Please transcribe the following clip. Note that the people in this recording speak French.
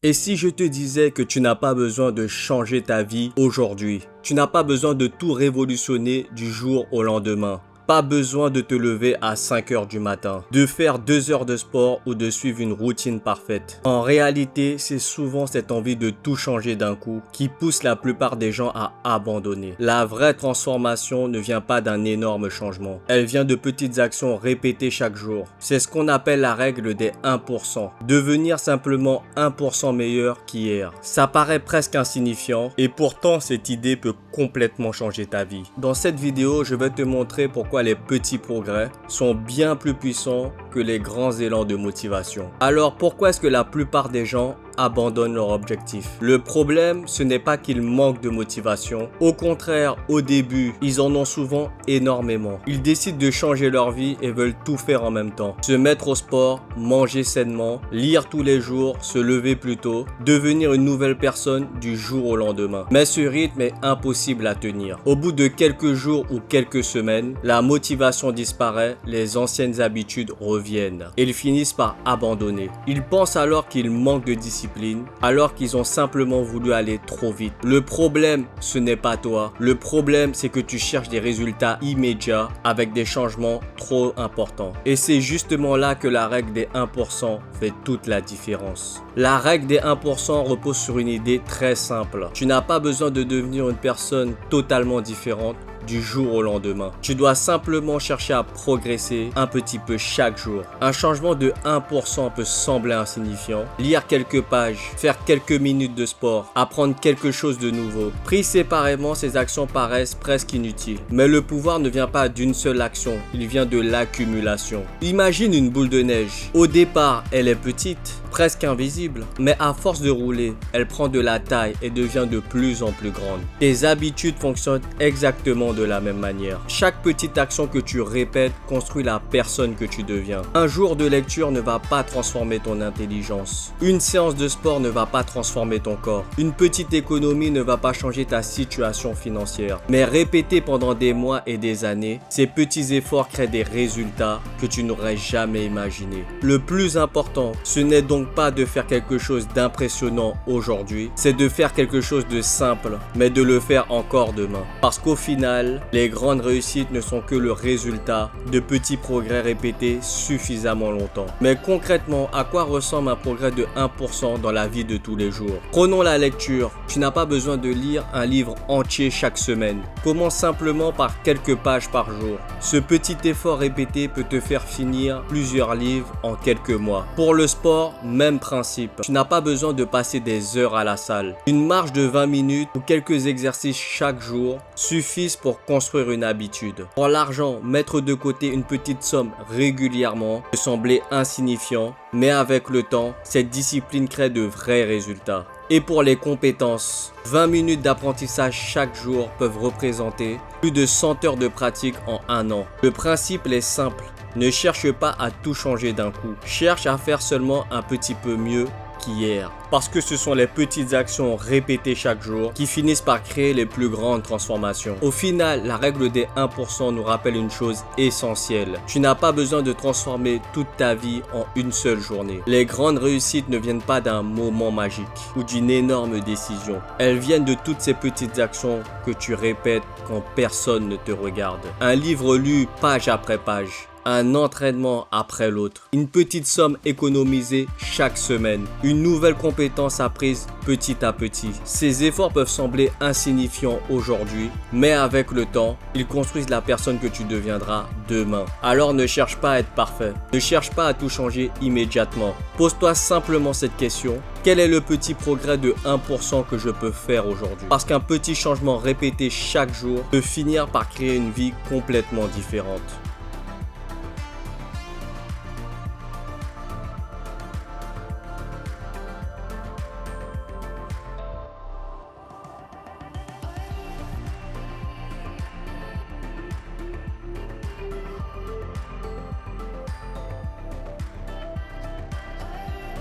Et si je te disais que tu n'as pas besoin de changer ta vie aujourd'hui, tu n'as pas besoin de tout révolutionner du jour au lendemain. Pas besoin de te lever à 5 heures du matin, de faire 2 heures de sport ou de suivre une routine parfaite. En réalité, c'est souvent cette envie de tout changer d'un coup qui pousse la plupart des gens à abandonner. La vraie transformation ne vient pas d'un énorme changement. Elle vient de petites actions répétées chaque jour. C'est ce qu'on appelle la règle des 1%. Devenir simplement 1% meilleur qu'hier. Ça paraît presque insignifiant et pourtant cette idée peut complètement changer ta vie. Dans cette vidéo, je vais te montrer pourquoi les petits progrès sont bien plus puissants que les grands élans de motivation. Alors pourquoi est-ce que la plupart des gens abandonnent leur objectif? Le problème, ce n'est pas qu'ils manquent de motivation. Au contraire, au début, ils en ont souvent énormément. Ils décident de changer leur vie et veulent tout faire en même temps. Se mettre au sport, manger sainement, lire tous les jours, se lever plus tôt, devenir une nouvelle personne du jour au lendemain. Mais ce rythme est impossible à tenir. Au bout de quelques jours ou quelques semaines, la motivation disparaît, les anciennes habitudes reviennent. Ils finissent par abandonner. Ils pensent alors qu'ils manquent de discipline, alors qu'ils ont simplement voulu aller trop vite. Le problème, ce n'est pas toi. Le problème, c'est que tu cherches des résultats immédiats avec des changements trop importants. Et c'est justement là que la règle des 1% fait toute la différence. La règle des 1% repose sur une idée très simple. Tu n'as pas besoin de devenir une personne totalement différente du jour au lendemain. Tu dois simplement chercher à progresser un petit peu chaque jour. Un changement de 1% peut sembler insignifiant. Lire quelques pages, faire quelques minutes de sport, apprendre quelque chose de nouveau. Pris séparément, ces actions paraissent presque inutiles. Mais le pouvoir ne vient pas d'une seule action, il vient de l'accumulation. Imagine une boule de neige. Au départ, elle est petite, presque invisible, mais à force de rouler, elle prend de la taille et devient de plus en plus grande. Tes habitudes fonctionnent exactement de la même manière. Chaque petite action que tu répètes construit la personne que tu deviens. Un jour de lecture ne va pas transformer ton intelligence. Une séance de sport ne va pas transformer ton corps. Une petite économie ne va pas changer ta situation financière. Mais répéter pendant des mois et des années, ces petits efforts créent des résultats que tu n'aurais jamais imaginés. Le plus important, ce n'est donc pas de faire quelque chose d'impressionnant aujourd'hui, c'est de faire quelque chose de simple, mais de le faire encore demain. Parce qu'au final, les grandes réussites ne sont que le résultat de petits progrès répétés suffisamment longtemps. Mais concrètement, à quoi ressemble un progrès de 1% dans la vie de tous les jours? Prenons la lecture. Tu n'as pas besoin de lire un livre entier chaque semaine. Commence simplement par quelques pages par jour. Ce petit effort répété peut te faire finir plusieurs livres en quelques mois. Pour le sport, même principe. Tu n'as pas besoin de passer des heures à la salle. Une marche de 20 minutes ou quelques exercices chaque jour suffisent pour construire une habitude. Pour l'argent, mettre de côté une petite somme régulièrement peut sembler insignifiant, mais avec le temps, cette discipline crée de vrais résultats. Et pour les compétences, 20 minutes d'apprentissage chaque jour peuvent représenter plus de 100 heures de pratique en un an. Le principe est simple. Ne cherche pas à tout changer d'un coup. Cherche à faire seulement un petit peu mieux qu'hier. Parce que ce sont les petites actions répétées chaque jour qui finissent par créer les plus grandes transformations. Au final, la règle des 1% nous rappelle une chose essentielle. Tu n'as pas besoin de transformer toute ta vie en une seule journée. Les grandes réussites ne viennent pas d'un moment magique ou d'une énorme décision. Elles viennent de toutes ces petites actions que tu répètes quand personne ne te regarde. Un livre lu page après page. Un entraînement après l'autre, une petite somme économisée chaque semaine, une nouvelle compétence apprise petit à petit. Ces efforts peuvent sembler insignifiants aujourd'hui, mais avec le temps, ils construisent la personne que tu deviendras demain. Alors ne cherche pas à être parfait, ne cherche pas à tout changer immédiatement. Pose-toi simplement cette question: quel est le petit progrès de 1% que je peux faire aujourd'hui? Parce qu'un petit changement répété chaque jour peut finir par créer une vie complètement différente.